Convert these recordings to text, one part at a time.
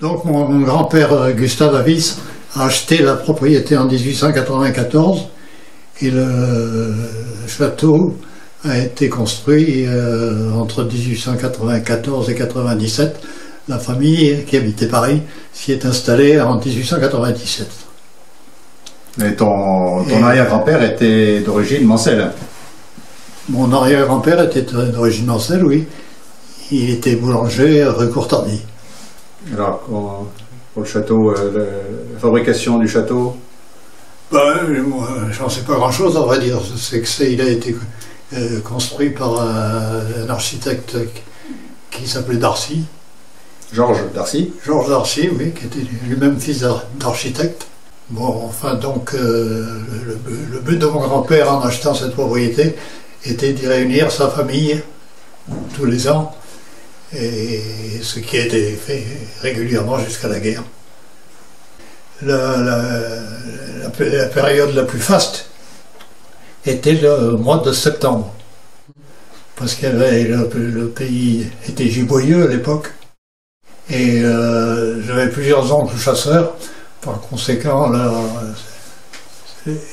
Donc mon grand-père Gustave Avis a acheté la propriété en 1894 et le château a été construit entre 1894 et 97. La famille qui habitait Paris s'y est installée en 1897. Et ton arrière-grand-père était d'origine mancelle? Mon arrière-grand-père était d'origine mancelle, oui. Il était boulanger rue Courtardy. Alors, pour le château, la fabrication du château? Moi, j'en sais pas grand-chose, à vrai dire. C'est que il a été construit par un architecte qui s'appelait Darcy. Georges Darcy? Georges Darcy, oui, qui était lui-même fils d'architecte. Bon, enfin, donc, le but de mon grand-père en achetant cette propriété était d'y réunir sa famille tous les ans, et ce qui a été fait régulièrement jusqu'à la guerre. La période la plus faste était le mois de septembre, parce que le pays était giboyeux à l'époque, et j'avais plusieurs oncles chasseurs. Par conséquent, là,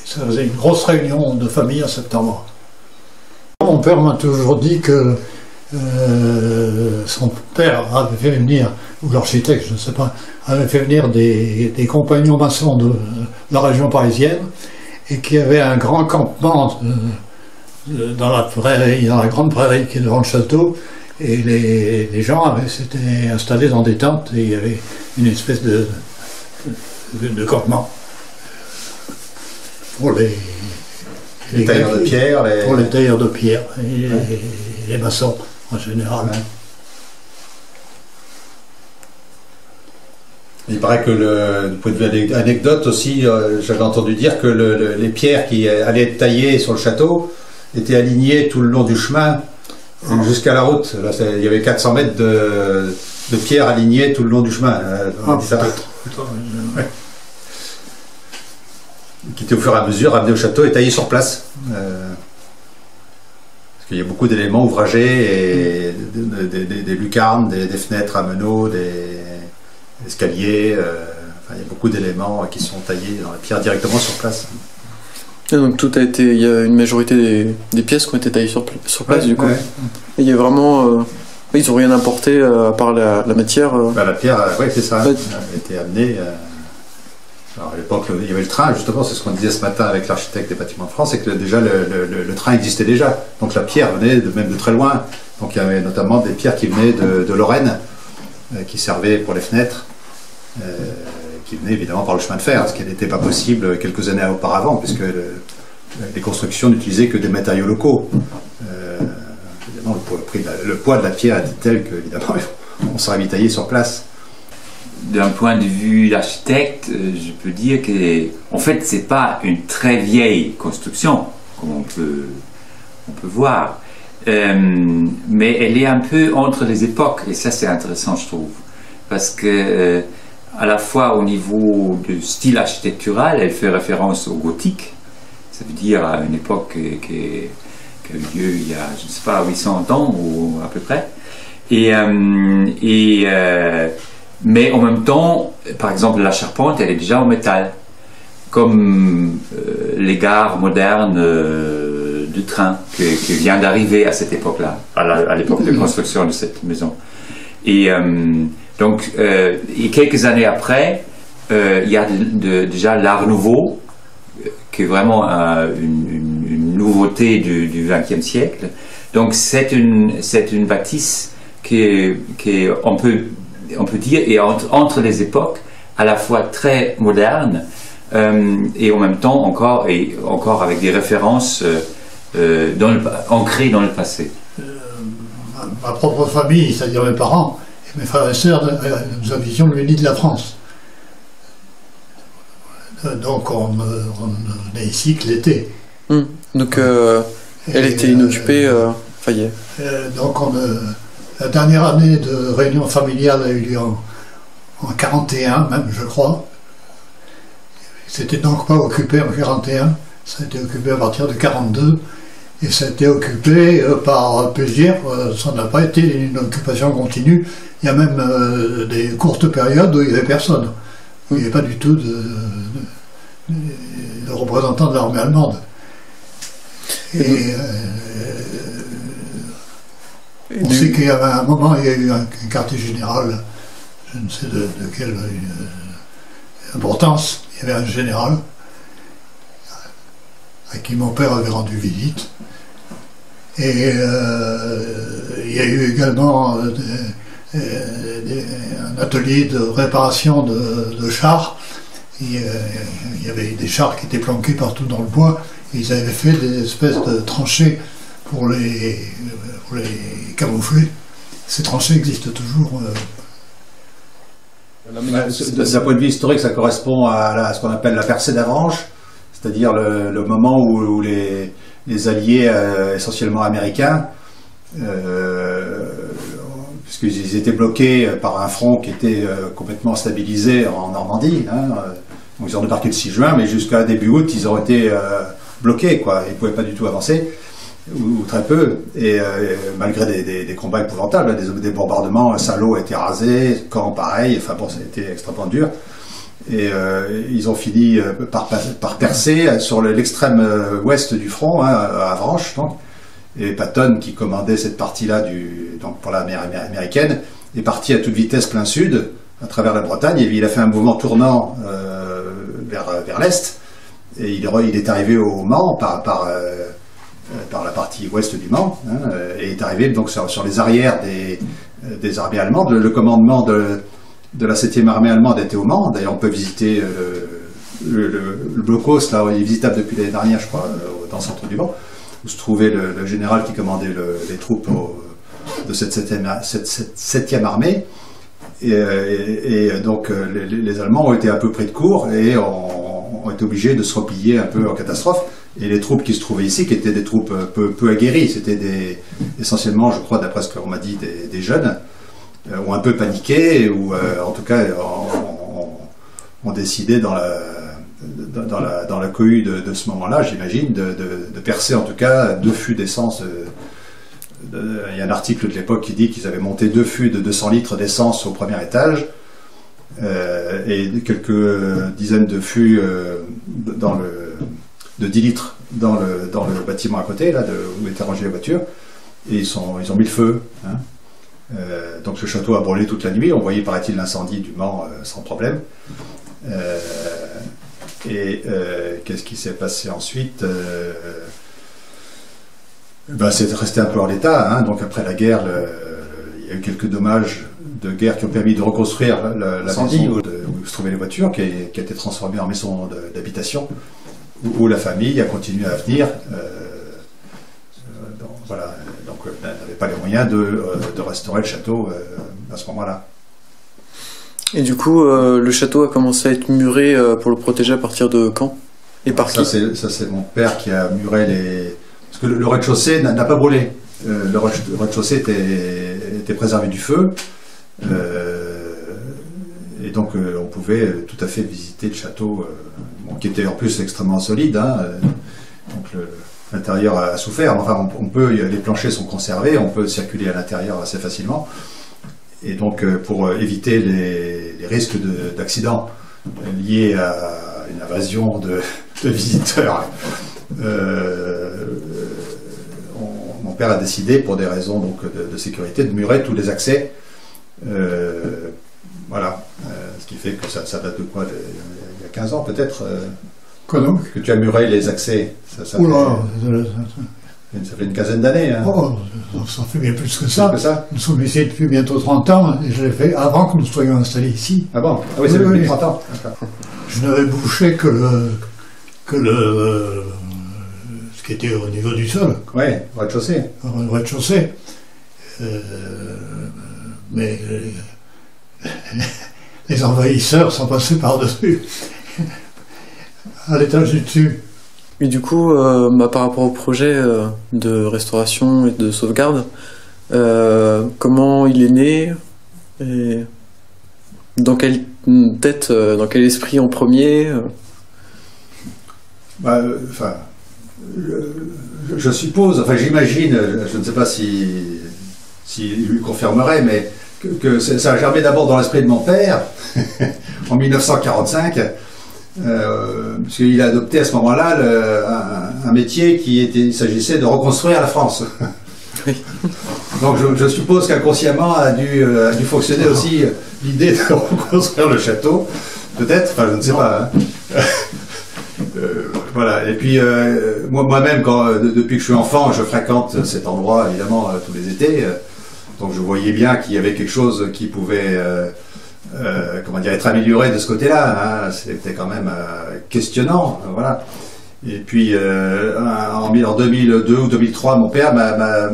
ça faisait une grosse réunion de famille en septembre. Mon père m'a toujours dit que son père avait fait venir, ou l'architecte, je ne sais pas, avait fait venir des compagnons maçons de la région parisienne, et qu'il y avait un grand campement dans la prairie, dans la grande prairie qui est devant le château, et les gens s'étaient installés dans des tentes, et il y avait une espèce de campement pour les tailleurs de pierre, pour les tailleurs de pierre et les maçons en général. Ouais. Il paraît que, du point de vue anecdote aussi, j'avais entendu dire que les pierres qui allaient être taillées sur le château étaient alignées tout le long du chemin jusqu'à la route. Là, il y avait 400 mètres de pierres alignées tout le long du chemin. Ouais. Qui étaient au fur et à mesure amenés au château et taillés sur place. Parce qu'il y a beaucoup d'éléments ouvragés, et des lucarnes, des fenêtres à meneaux, des escaliers. Enfin, il y a beaucoup d'éléments qui sont taillés dans la pierre directement sur place. Et donc tout a été, il y a une majorité des pièces qui ont été taillées sur place, du coup. Ouais. Et il y a vraiment, ils n'ont rien apporté à part la matière. La pierre, oui, c'est ça. Ouais. A été amenée. Alors à l'époque, il y avait le train, justement, c'est ce qu'on disait ce matin avec l'architecte des bâtiments de France, c'est que déjà le train existait déjà. Donc la pierre venait même de très loin. Donc il y avait notamment des pierres qui venaient de Lorraine, qui servaient pour les fenêtres, qui venaient évidemment par le chemin de fer, ce qui n'était pas possible quelques années auparavant, puisque les constructions n'utilisaient que des matériaux locaux. Évidemment, le poids de la pierre était tel que, évidemment, on s'est ravitaillé sur place. D'un point de vue d'architecte, je peux dire que, en fait, c'est pas une très vieille construction, comme on peut voir, mais elle est un peu entre les époques, et ça c'est intéressant, je trouve, parce que à la fois au niveau du style architectural, elle fait référence au gothique, ça veut dire à une époque qui a eu lieu il y a, je ne sais pas, 800 ans ou à peu près, mais en même temps, par exemple, la charpente, elle est déjà en métal, comme les gares modernes du train qui vient d'arriver à cette époque-là, à l'époque de construction de cette maison. Et donc, et quelques années après, il y a déjà l'art nouveau, qui est vraiment une nouveauté du XXe siècle. Donc, c'est une bâtisse qui on peut dire, et entre les époques, à la fois très moderne et en même temps encore avec des références ancrées dans le passé. Ma propre famille, c'est-à-dire mes parents et mes frères et sœurs, nous habitions le lit de la France. Donc on est ici que l'été. Donc elle était inoccupée, Fayet. Donc la dernière année de réunion familiale a eu lieu en 41 même, je crois. C'était donc pas occupé en 41, ça a été occupé à partir de 42. Et ça a été occupé par plaisir, ça n'a pas été une occupation continue. Il y a même des courtes périodes où il n'y avait personne. Il n'y avait pas du tout de représentants de l'armée allemande. Et on sait qu'il y avait un moment, il y a eu un quartier général, je ne sais de quelle importance, il y avait un général à qui mon père avait rendu visite. Et il y a eu également un atelier de réparation de chars. Il y avait des chars qui étaient planqués partout dans le bois. Et ils avaient fait des espèces de tranchées pour les camoufler. Ces tranchées existent toujours. D'un point de vue historique, ça correspond à ce qu'on appelle la percée d'Avranches, c'est-à-dire le moment où les alliés, essentiellement américains, puisqu'ils étaient bloqués par un front qui était complètement stabilisé en Normandie, hein, donc ils ont débarqué le 6 juin, mais jusqu'à début août, ils ont été bloqués, quoi. Ils ne pouvaient pas du tout avancer, ou très peu, et malgré des combats épouvantables, des bombardements, Saint-Lô a été rasé, Caen pareil, enfin bon, ça a été extrêmement dur. Et ils ont fini par percer sur l'extrême ouest du front, hein, à Avranches, donc. Et Patton, qui commandait cette partie-là donc pour l'armée américaine, est parti à toute vitesse plein sud, à travers la Bretagne, et il a fait un mouvement tournant vers l'est, et il est arrivé au Mans par la partie ouest du Mans, hein, et est arrivé donc sur les arrières des armées allemandes. Le commandement de la 7e armée allemande était au Mans. D'ailleurs, on peut visiter le blocos, là, il est visitable depuis l'année dernière, je crois, dans le centre du Mans, où se trouvait le général qui commandait les troupes de cette 7e armée. Et donc, les Allemands ont été un peu pris de court et ont été obligés de se replier un peu en catastrophe. Et les troupes qui se trouvaient ici, qui étaient des troupes peu aguerries, c'était essentiellement, je crois, d'après ce qu'on m'a dit, des jeunes, ont un peu paniqué, ou en tout cas ont décidé dans la cohue de ce moment-là, j'imagine, de percer en tout cas 2 fûts d'essence. Il y a un article de l'époque qui dit qu'ils avaient monté 2 fûts de 200 litres d'essence au premier étage, et quelques dizaines de fûts de 10 litres dans le bâtiment à côté, là, où étaient rangées les voitures, et ils ont mis le feu. Hein. Donc ce château a brûlé toute la nuit. On voyait, paraît-il, l'incendie du Mans sans problème. Qu'est-ce qui s'est passé ensuite? C'est resté un peu en l'état. Hein. Donc après la guerre, il y a eu quelques dommages de guerre qui ont permis de reconstruire la maison où se trouvaient les voitures, qui a été transformée en maison d'habitation, où la famille a continué à venir. Voilà. Donc n'avait pas les moyens de restaurer le château à ce moment-là. Et du coup, le château a commencé à être muré pour le protéger à partir de quand? Et par qui? Ça, c'est mon père qui a muré les... Parce que le rez-de-chaussée n'a pas brûlé. Le rez-de-chaussée était préservé du feu. Et donc, on pouvait tout à fait visiter le château, qui était en plus extrêmement solide. Hein, donc, l'intérieur a souffert. Enfin, les planchers sont conservés, on peut circuler à l'intérieur assez facilement. Et donc, pour éviter les risques d'accidents liés à une invasion de visiteurs, mon père a décidé, pour des raisons donc, de sécurité, de murer tous les accès. Voilà. Ce qui fait que ça date de quoi? Il y a 15 ans peut-être que tu as muré les accès. Ça fait une quinzaine d'années. Hein. Oh, ça fait bien plus que ça. Nous sommes ici depuis bientôt 30 ans, et je l'ai fait avant que nous soyons installés ici. Ah bon? Ah oui, c'est depuis 30 ans. Je n'avais bouché que ce qui était au niveau du sol. Oui, rez-de-chaussée. Rez-de-chaussée. Mais les envahisseurs sont passés par-dessus, à l'étage du dessus. Et du coup, par rapport au projet de restauration et de sauvegarde, comment il est né et dans quelle tête, dans quel esprit en premier je suppose, enfin j'imagine, je ne sais pas s'il lui confirmerait, mais que ça a germé d'abord dans l'esprit de mon père, en 1945, parce qu'il a adopté à ce moment-là un métier il s'agissait de reconstruire la France. Oui. Donc je suppose qu'inconsciemment a dû fonctionner aussi l'idée de reconstruire le château, peut-être, enfin je ne sais pas. Hein. Voilà, et puis moi-même, depuis que je suis enfant, je fréquente cet endroit évidemment tous les étés, donc je voyais bien qu'il y avait quelque chose qui pouvait comment dire, être amélioré de ce côté-là, hein. C'était quand même questionnant, voilà. Et puis en 2002 ou 2003, mon père m'a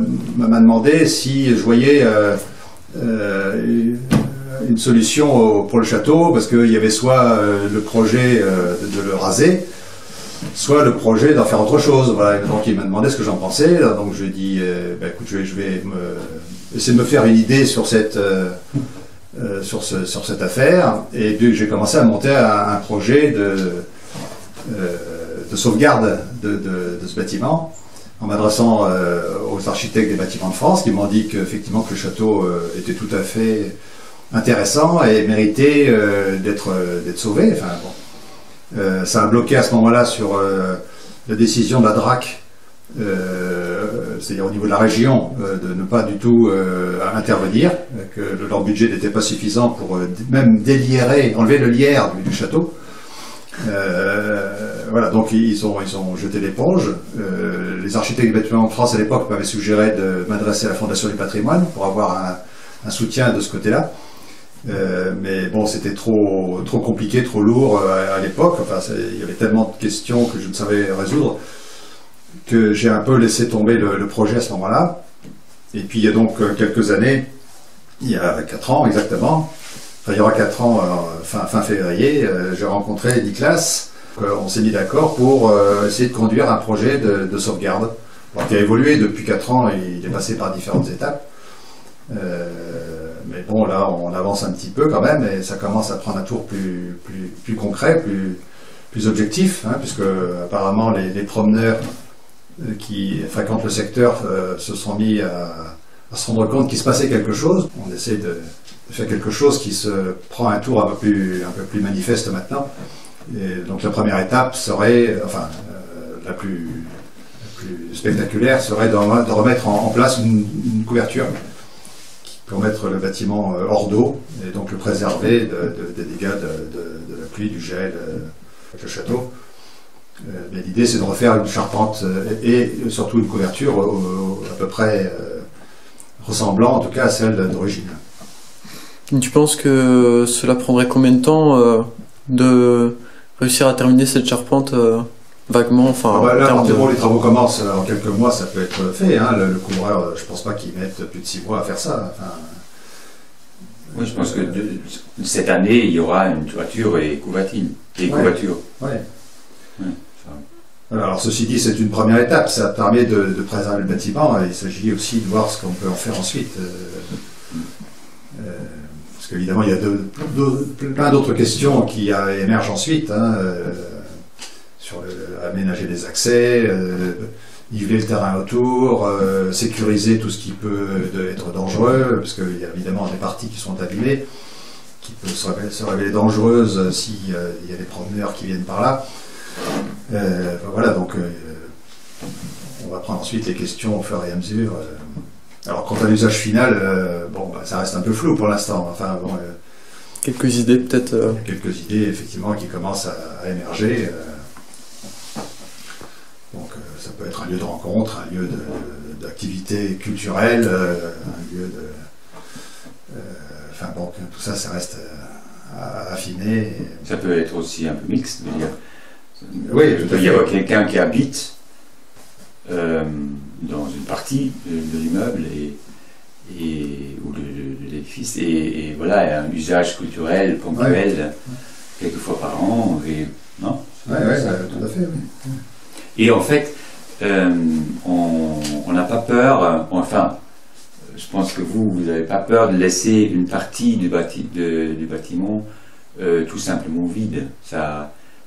demandé si je voyais une solution pour le château, parce qu'il y avait soit le projet de le raser, soit le projet d'en faire autre chose. Voilà. Donc il m'a demandé ce que j'en pensais. Donc je lui ai dit, écoute, je vais essayer de me faire une idée sur cette affaire. Et puis j'ai commencé à monter un projet de sauvegarde de ce bâtiment, en m'adressant aux architectes des bâtiments de France, qui m'ont dit qu'effectivement que le château était tout à fait intéressant et méritait d'être sauvé. Enfin, bon. Ça a bloqué à ce moment-là sur la décision de la DRAC, c'est-à-dire au niveau de la région, de ne pas du tout intervenir, que leur budget n'était pas suffisant pour même enlever le lierre du château. Voilà, donc ils ont jeté l'éponge. Les architectes des bâtiments de France à l'époque m'avaient suggéré de m'adresser à la Fondation du patrimoine pour avoir un soutien de ce côté-là. Mais bon, c'était trop compliqué, trop lourd à l'époque. Enfin, il y avait tellement de questions que je ne savais résoudre que j'ai un peu laissé tomber le projet à ce moment-là. Et puis il y a donc quelques années, il y a 4 ans exactement, enfin il y aura 4 ans, fin février, j'ai rencontré Niklas. On s'est mis d'accord pour essayer de conduire un projet de sauvegarde, qui a évolué depuis 4 ans. Il est passé par différentes étapes. Mais bon, là, on avance un petit peu quand même, et ça commence à prendre un tour plus concret, plus objectif, hein, puisque apparemment les promeneurs qui fréquentent le secteur se sont mis à se rendre compte qu'il se passait quelque chose. On essaie de faire quelque chose qui se prend un tour un peu plus manifeste maintenant. Et donc la première étape serait, enfin, la plus spectaculaire serait de remettre en place une couverture pour mettre le bâtiment hors d'eau et donc le préserver des dégâts de la pluie, du gel, avec le château. Mais l'idée, c'est de refaire une charpente et surtout une couverture à peu près ressemblant en tout cas à celle d'origine. Tu penses que cela prendrait combien de temps de réussir à terminer cette charpente vaguement, enfin, là, les travaux commencent en quelques mois, ça peut être fait. Hein. Le couvreur, je pense pas qu'il mette plus de 6 mois à faire ça. Enfin, oui, je pense que cette année, il y aura une toiture et couvertine. Couverture. Ouais. Alors ceci dit, c'est une première étape. Ça permet de préserver le bâtiment. Il s'agit aussi de voir ce qu'on peut en faire ensuite. Parce qu'évidemment, il y a plein d'autres questions qui émergent ensuite. Hein, sur aménager des accès, niveler le terrain autour, sécuriser tout ce qui peut être dangereux, parce qu'il y a évidemment des parties qui sont abîmées, qui peuvent se révéler dangereuses s'il y a des promeneurs qui viennent par là. Voilà, donc on va prendre ensuite les questions au fur et à mesure. Alors quant à l'usage final, bon, ça reste un peu flou pour l'instant. Enfin, bon, quelques idées peut-être. Quelques idées effectivement qui commencent à émerger. Donc ça peut être un lieu de rencontre, un lieu d'activité culturelle, un lieu de... enfin bon, tout ça, ça reste à affiner. Ça peut être aussi un peu mixte, je veux dire. Oui, il peut y avoir quelqu'un qui habite dans une partie de l'immeuble ou de l'édifice et voilà, un usage culturel, ponctuel, quelques fois par an, et non? Oui, tout à fait, oui. Et en fait, on n'a pas peur, enfin, je pense que vous n'avez pas peur de laisser une partie du bâtiment tout simplement vide.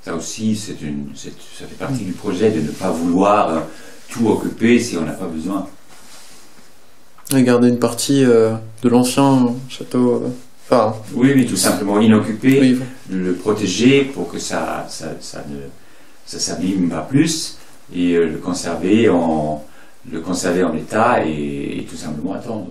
Ça aussi, ça fait partie du projet de ne pas vouloir tout occuper si on n'a pas besoin. Et garder une partie de l'ancien château. Enfin, Oui, tout simplement inoccupé, oui. le protéger pour que ça ne s'abîme pas plus et le conserver en état et tout simplement attendre.